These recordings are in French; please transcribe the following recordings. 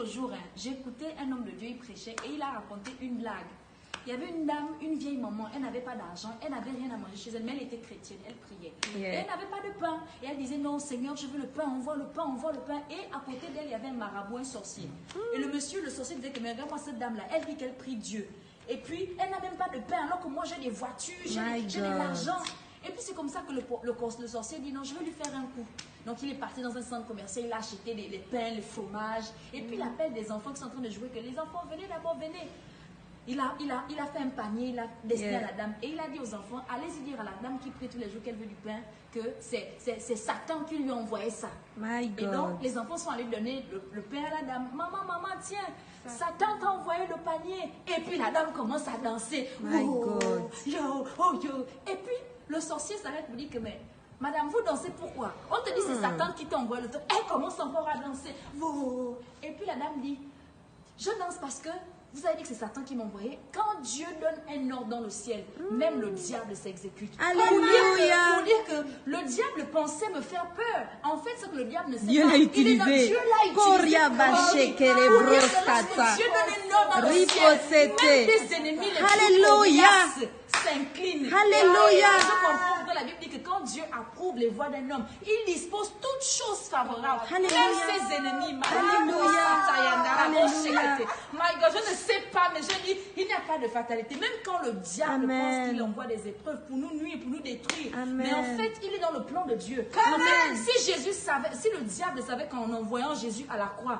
jour, hein, j'écoutais un homme de Dieu, il prêchait et il a raconté une blague. Il y avait une dame, une vieille maman, elle n'avait pas d'argent, elle n'avait rien à manger chez elle, mais elle était chrétienne, elle priait. Yeah. Et elle n'avait pas de pain. Et elle disait, non Seigneur, je veux le pain, envoie le pain, envoie le pain. Et à côté d'elle, il y avait un marabout, un sorcier. Et le monsieur, le sorcier disait que, mais regarde-moi cette dame-là, elle dit qu'elle prie Dieu. Et puis, elle n'a même pas de pain, alors que moi j'ai des voitures, j'ai de l'argent. Et puis c'est comme ça que le sorcier dit, non, je veux lui faire un coup. Donc il est parti dans un centre commercial, il a acheté les pains, le fromage. Et puis il appelle des enfants qui sont en train de jouer, que les enfants, venez d'abord, venez. Il a fait un panier, il a destiné à la dame. Et il a dit aux enfants, allez-y dire à la dame qui prie tous les jours qu'elle veut du pain, que c'est Satan qui lui a envoyé ça. My God. Et donc les enfants sont allés donner le pain à la dame. Maman, tiens, Satan t'a envoyé le panier. Et puis la dame commence à danser. My God. Yo. Et puis le sorcier s'arrête pour dire que, mais madame, vous dansez pourquoi? On te dit c'est Satan qui t'a envoyé le pain. Elle commence encore à danser. Et puis la dame dit, je danse parce que vous avez dit que c'est Satan qui m'a envoyé. Quand Dieu donne un ordre dans le ciel, même le diable s'exécute. Alléluia. Pour dire que le diable pensait me faire peur. En fait, ce que le diable ne sait Dieu pas. l'a utilisé. Dieu l'a utilisé. Dieu donne un ordre dans le ciel. Même tes ennemis, les Alléluia. s'inclinent. Alléluia. Je comprends que la Bible dit que quand Dieu approuve les voies d'un homme, il dispose toutes choses favorables. Alléluia. Même ses ennemis. Alléluia. My God, je ne sais pas, mais je dis, il n'y a pas de fatalité. Même quand le diable pense qu'il envoie des épreuves pour nous nuire, pour nous détruire. Amen. Mais en fait, il est dans le plan de Dieu. En fait, si le diable savait qu'en envoyant Jésus à la croix,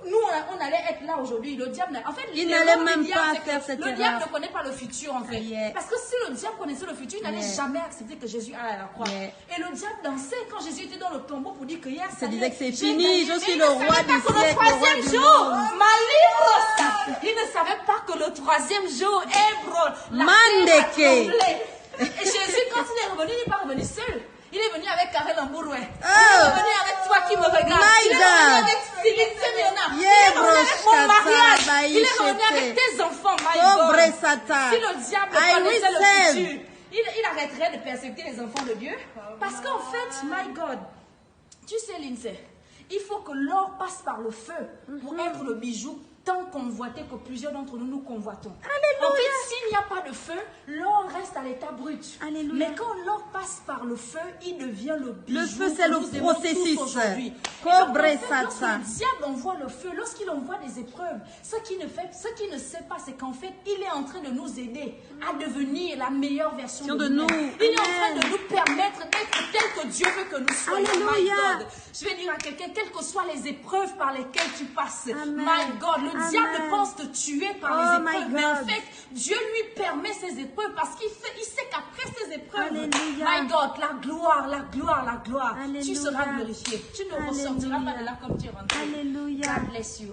nous, on allait être là aujourd'hui. Le diable, en fait, il n'allait même pas faire cette erreur. Le diable ne connaît pas le futur, en fait. Yeah. Parce que si le diable connaissait le futur, il n'allait jamais accepter que Jésus aille à la croix. Yeah. Et le diable dansait quand Jésus était dans le tombeau pour dire que hier, ça disait que c'est fini, je suis le roi du siècle, le troisième jour, il ne savait pas que le troisième jour, Mandeke. Et Jésus, quand il est revenu, il n'est pas revenu seul. Il est venu avec Karel Ambouroué. Il est venu avec toi qui me regarde. Il est venu avec Céline Séméona. Il est venu avec mon mariage. Il est venu avec tes enfants, my God. Si le diable connaissait le futur, il arrêterait de persécuter les enfants de Dieu. Parce qu'en fait, my God, tu sais, Lindsay, il faut que l'or passe par le feu pour être le bijou tant convoité que plusieurs d'entre nous convoitons. Alléluia. En fait, s'il n'y a pas de feu, l'or reste à l'état brut. Alléluia. Mais quand l'or passe par le feu, il devient le bijou. Le feu, c'est le processus. Lorsque le diable envoie le feu, lorsqu'il envoie des épreuves, ce qu'il ne sait pas, c'est qu'en fait, il est en train de nous aider à devenir la meilleure version de nous. Il est en train de nous permettre d'être tel que Dieu veut que nous soyons. Alléluia. My God. Je vais dire à quelqu'un, quelles que soient les épreuves par lesquelles tu passes, my God, le diable pense te tuer par les épreuves, mais en fait, Dieu lui permet ces épreuves parce qu'il sait qu'après ces épreuves, my God, la gloire, tu seras glorifié. Tu ne ressortiras pas de là comme tu es rentré. Alléluia. God bless you.